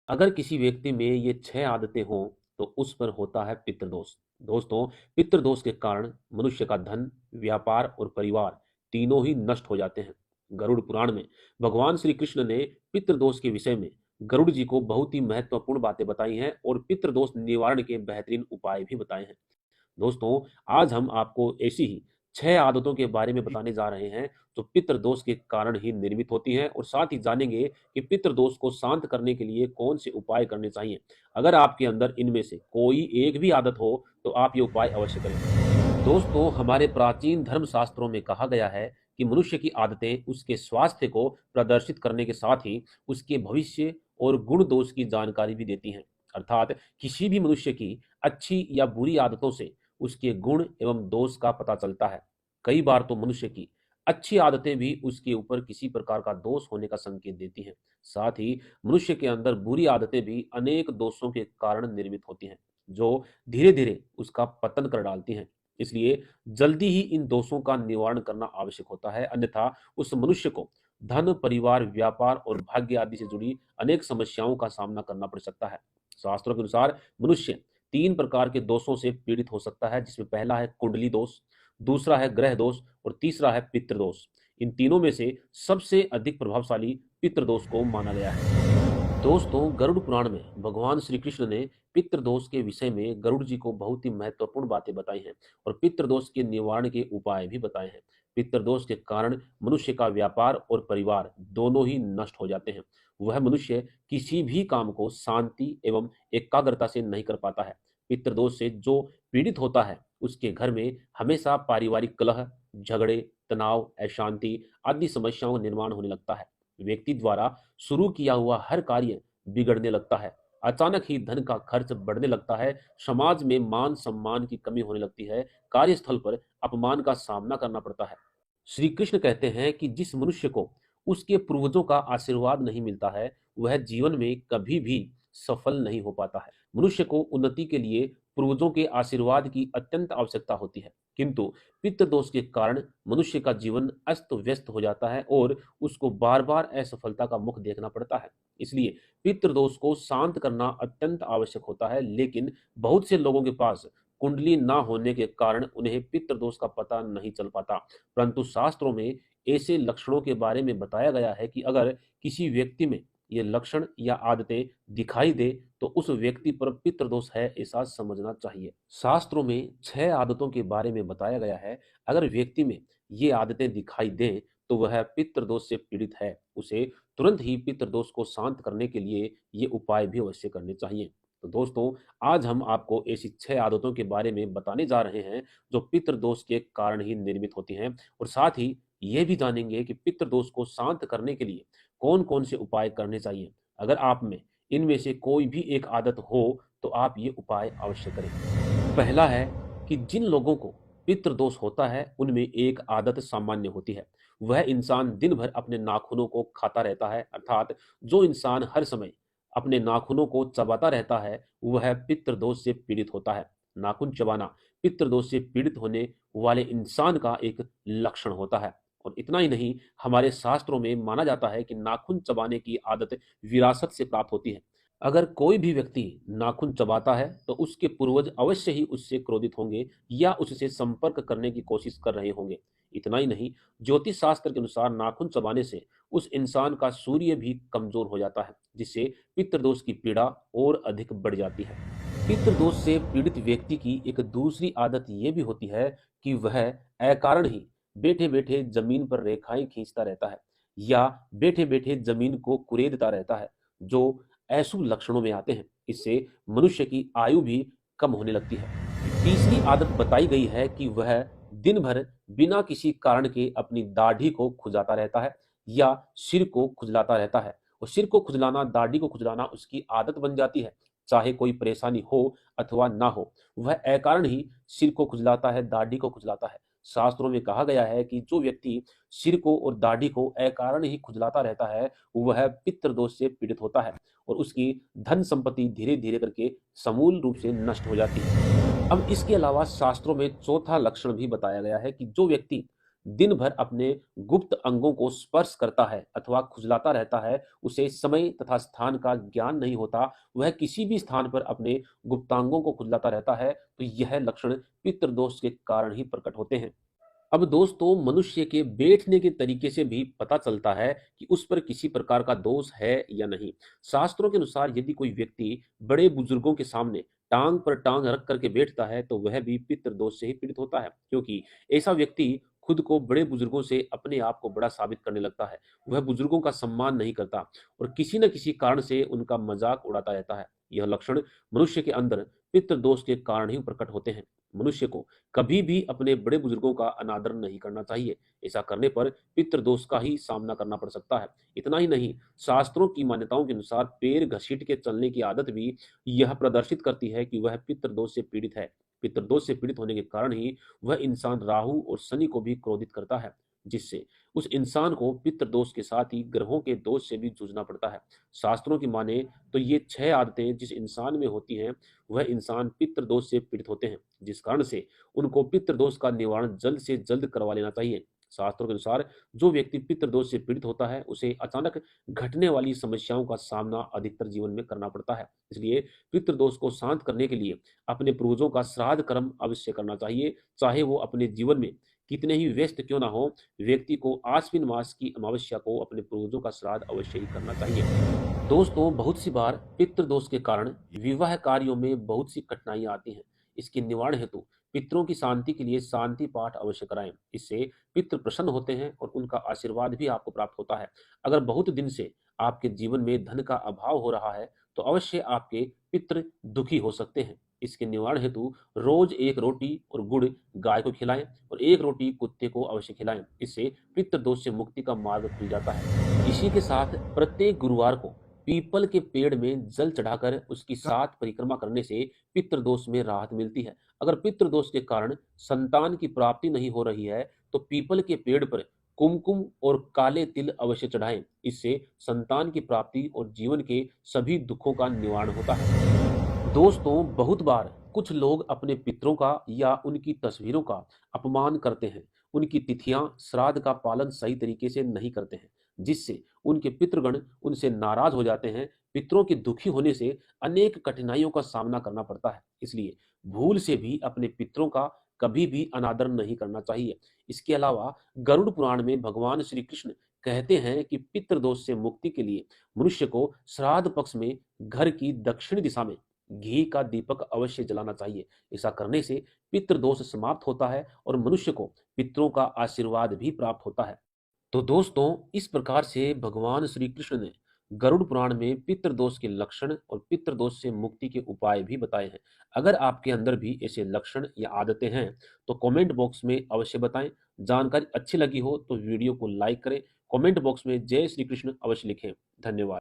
अगर किसी व्यक्ति में ये 6 आदतें हों, तो उस पर होता है पितृदोष। दोस्तों, पितृदोष के कारण मनुष्य का धन, व्यापार और परिवार तीनों ही नष्ट हो जाते हैं। गरुड़ पुराण में भगवान श्री कृष्ण ने पितृदोष के विषय में गरुड़ जी को बहुत ही महत्वपूर्ण बातें बताई हैं और पितृदोष निवारण के बेहतरीन उपाय भी बताए हैं। दोस्तों, आज हम आपको ऐसी ही 6 आदतों के बारे में बताने जा रहे हैं जो पितृदोष के कारण ही निर्मित होती हैं और साथ ही जानेंगे कि पितृदोष को शांत करने के लिए कौन से उपाय करने चाहिए। अगर आपके अंदर इनमें से कोई एक भी आदत हो तो आप ये उपाय अवश्य करें। दोस्तों, हमारे प्राचीन धर्म शास्त्रों में कहा गया है कि मनुष्य की आदतें उसके स्वास्थ्य को प्रदर्शित करने के साथ ही उसके भविष्य और गुण दोष की जानकारी भी देती हैं। अर्थात किसी भी मनुष्य की अच्छी या बुरी आदतों से उसके गुण एवं दोष का पता चलता है। कई बार तो मनुष्य की अच्छी आदतें भी उसके ऊपर किसी प्रकार का दोष होने का संकेत देती हैं। साथ ही मनुष्य के अंदर बुरी आदतें भी अनेक दोषों के कारण निर्मित होती हैं, जो धीरे धीरे उसका पतन कर डालती हैं। इसलिए जल्दी ही इन दोषों का निवारण करना आवश्यक होता है, अन्यथा उस मनुष्य को धन, परिवार, व्यापार और भाग्य आदि से जुड़ी अनेक समस्याओं का सामना करना पड़ सकता है। शास्त्रों के अनुसार मनुष्य 3 प्रकार के दोषों से पीड़ित हो सकता है, जिसमें पहला है कुंडली दोष, दूसरा है ग्रह दोष और तीसरा है पितृदोष। इन तीनों में से सबसे अधिक प्रभावशाली पितृदोष को माना गया है। दोस्तों, गरुड़ पुराण में भगवान श्री कृष्ण ने पितृदोष के विषय में गरुड़ जी को बहुत ही महत्वपूर्ण बातें बताई हैं और पितृदोष के निवारण के उपाय भी बताए हैं। पितृदोष के कारण मनुष्य का व्यापार और परिवार दोनों ही नष्ट हो जाते हैं। वह मनुष्य किसी भी काम को शांति एवं एकाग्रता से नहीं कर पाता है। पितृदोष से जो पीड़ित होता है उसके घर में हमेशा पारिवारिक कलह, झगड़े, तनाव, अशांति आदि समस्याओं का निर्माण होने लगता है। व्यक्ति द्वारा शुरू किया हुआ हर कार्य बिगड़ने लगता है। अचानक ही धन का खर्च बढ़ने लगता है। समाज में मान सम्मान की कमी होने लगती है। कार्यस्थल पर अपमान का सामना करना पड़ता है। श्री कृष्ण कहते हैं कि जिस मनुष्य को उसके पूर्वजों का आशीर्वाद नहीं मिलता है, वह जीवन में कभी भी सफल नहीं हो पाता है। मनुष्य को उन्नति के लिए पूर्वजों के आशीर्वाद की अत्यंत आवश्यकता होती है, किंतु पितृदोष के कारण मनुष्य का जीवन अस्त व्यस्त हो जाता है और उसको बार बार असफलता का मुख देखना पड़ता है। इसलिए पितृदोष को शांत करना अत्यंत आवश्यक होता है, लेकिन बहुत से लोगों के पास कुंडली ना होने के कारण उन्हें पितृदोष का पता नहीं चल पाता। परंतु शास्त्रों में ऐसे लक्षणों के बारे में बताया गया है कि अगर किसी व्यक्ति में ये लक्षण या आदतें दिखाई दे तो उस व्यक्ति पर पितृदोष है, ऐसा समझना चाहिए। शास्त्रों में 6 आदतों के बारे में बताया गया है। अगर व्यक्ति में ये आदतें दिखाई दें तो वह पितृदोष से पीड़ित है। उसे तुरंत ही पितृदोष को शांत करने के लिए ये उपाय भी अवश्य करने चाहिए। तो दोस्तों, आज हम आपको ऐसी 6 आदतों के बारे में बताने जा रहे हैं जो पितृदोष के कारण ही निर्मित होती हैं और साथ ही ये भी जानेंगे कि पितृदोष को शांत करने के लिए कौन-कौन से उपाय करने चाहिए। अगर आप में इनमें से कोई भी एक आदत हो तो आप ये उपाय अवश्य करें। पहला है कि जिन लोगों को पितृदोष होता है उनमें एक आदत सामान्य होती है। वह इंसान दिन भर अपने नाखूनों को खाता रहता है। अर्थात जो इंसान हर समय अपने नाखूनों को चबाता रहता है वह पितृदोष से पीड़ित होता है। नाखून चबाना पितृदोष से पीड़ित होने वाले इंसान का एक लक्षण होता है। और इतना ही नहीं, हमारे शास्त्रों में माना जाता है कि नाखून चबाने की आदत विरासत से प्राप्त होती है। अगर कोई भी व्यक्ति नाखून चबाता है तो उसके पूर्वज अवश्य ही उससे क्रोधित होंगे या उससे संपर्क करने की कोशिश कर रहे होंगे। इतना ही नहीं, ज्योतिष शास्त्र के अनुसार नाखून चबाने से उस इंसान का सूर्य भी कमजोर हो जाता है, जिससे पितृदोष की पीड़ा और अधिक बढ़ जाती है। पितृदोष से पीड़ित व्यक्ति की एक दूसरी आदत ये भी होती है कि वह अकारण ही बैठे बैठे जमीन पर रेखाएं खींचता रहता है या बैठे बैठे जमीन को कुरेदता रहता है, जो अशुभ लक्षणों में आते हैं। इससे मनुष्य की आयु भी कम होने लगती है। तीसरी आदत बताई गई है कि वह दिन भर बिना किसी कारण के अपनी दाढ़ी को खुजाता रहता है या सिर को खुजलाता रहता है। और सिर को खुजलाना, दाढ़ी को खुजलाना उसकी आदत बन जाती है। चाहे कोई परेशानी हो अथवा ना हो, वह अकारण ही सिर को खुजलाता है, दाढ़ी को खुजलाता है। शास्त्रों में कहा गया है कि जो व्यक्ति सिर को और दाढ़ी को अकारण ही खुजलाता रहता है वह पितृदोष से पीड़ित होता है और उसकी धन संपत्ति धीरे धीरे करके समूल रूप से नष्ट हो जाती है। अब इसके अलावा शास्त्रों में चौथा लक्षण भी बताया गया है कि जो व्यक्ति दिन भर अपने गुप्त अंगों को स्पर्श करता है अथवा खुजलाता रहता है, उसे समय तथा स्थान का ज्ञान नहीं होता, वह किसी भी स्थान पर अपने गुप्तांगों को खुजलाता रहता है, तो यह लक्षण पितृदोष के कारण ही प्रकट होते हैं। अब दोस्तों, मनुष्य के बैठने के तरीके से भी पता चलता है कि उस पर किसी प्रकार का दोष है या नहीं। शास्त्रों के अनुसार यदि कोई व्यक्ति बड़े बुजुर्गों के सामने टांग पर टांग रख करके बैठता है तो वह भी पितृ दोष से ही पीड़ित होता है, क्योंकि ऐसा व्यक्ति खुद को बड़े बुजुर्गों से अपने आप को बड़ा साबित करने लगता है। वह बुजुर्गों का सम्मान नहीं करता और किसी न किसी कारण से उनका मजाक उड़ाता रहता है। यह लक्षण मनुष्य के अंदर पितृ दोष के कारण ही प्रकट होते हैं। मनुष्य को कभी भी अपने बड़े बुजुर्गों का अनादर नहीं करना चाहिए। ऐसा करने पर पितृदोष का ही सामना करना पड़ सकता है। इतना ही नहीं, शास्त्रों की मान्यताओं के अनुसार पैर घसीट के चलने की आदत भी यह प्रदर्शित करती है कि वह पितृदोष से पीड़ित है। पितृदोष से पीड़ित होने के कारण ही वह इंसान राहु और शनि को भी क्रोधित करता है, जिससे उस इंसान को पितृदोष के साथ ही ग्रहों के दोष से भी जूझना पड़ता है। शास्त्रों की माने तो ये 6 आदतें जिस इंसान में होती हैं, वह इंसान पितृदोष से पीड़ित होते हैं, जिस कारण से उनको पितृदोष का निवारण जल्द से जल्द करवा लेना चाहिए। शास्त्रों के अनुसार जो व्यक्ति पितृदोष से पीड़ित होता है, उसे अचानक घटने वाली समस्याओं का सामना अधिकतर जीवन में करना पड़ता है। इसलिए पितृदोष को शांत करने के लिए अपने पूर्वजों का श्राद्ध कर्म अवश्य करना चाहिए, चाहे वो अपने जीवन में कितने ही व्यस्त क्यों ना हो। व्यक्ति को आश्विन मास की अमावस्या को अपने पूर्वजों का श्राद्ध अवश्य ही करना चाहिए। दोस्तों, बहुत सी बार पितृदोष के कारण विवाह कार्यों में बहुत सी कठिनाइयां आती हैं। इसके निवारण हेतु पितरों की शांति के लिए शांति पाठ अवश्य कराएं। इससे पितृ प्रसन्न होते हैं और उनका आशीर्वाद भी आपको प्राप्त होता है। अगर बहुत दिन से आपके जीवन में धन का अभाव हो रहा है तो अवश्य आपके पितृ दुखी हो सकते हैं। इसके निवारण हेतु रोज एक रोटी और गुड़ गाय को खिलाएं और एक रोटी कुत्ते को अवश्य खिलाएं। इससे पितृ दोष से मुक्ति का मार्ग खुल जाता है। इसी के साथ प्रत्येक गुरुवार को पीपल के पेड़ में जल चढ़ाकर उसकी 7 परिक्रमा करने से पितृदोष में राहत मिलती है। अगर पितृदोष के कारण संतान की प्राप्ति नहीं हो रही है तो पीपल के पेड़ पर कुमकुम और काले तिल अवश्य चढ़ाएं। इससे संतान की प्राप्ति और जीवन के सभी दुखों का निवारण होता है। दोस्तों, बहुत बार कुछ लोग अपने पितरों का या उनकी तस्वीरों का अपमान करते हैं। उनकी तिथियां, श्राद्ध का पालन सही तरीके से नहीं करते हैं, जिससे उनके पितृगण उनसे नाराज हो जाते हैं। पितरों के दुखी होने से अनेक कठिनाइयों का सामना करना पड़ता है। इसलिए भूल से भी अपने पितरों का कभी भी अनादर नहीं करना चाहिए। इसके अलावा गरुड़ पुराण में भगवान श्री कृष्ण कहते हैं कि पितृदोष से मुक्ति के लिए मनुष्य को श्राद्ध पक्ष में घर की दक्षिण दिशा में घी का दीपक अवश्य जलाना चाहिए। ऐसा करने से पितृदोष समाप्त होता है और मनुष्य को पितरों का आशीर्वाद भी प्राप्त होता है। तो दोस्तों, इस प्रकार से भगवान श्री कृष्ण ने गरुड़ पुराण में पितृदोष के लक्षण और पितृदोष से मुक्ति के उपाय भी बताए हैं। अगर आपके अंदर भी ऐसे लक्षण या आदतें हैं तो कमेंट बॉक्स में अवश्य बताएं। जानकारी अच्छी लगी हो तो वीडियो को लाइक करें, कमेंट बॉक्स में जय श्री कृष्ण अवश्य लिखें। धन्यवाद।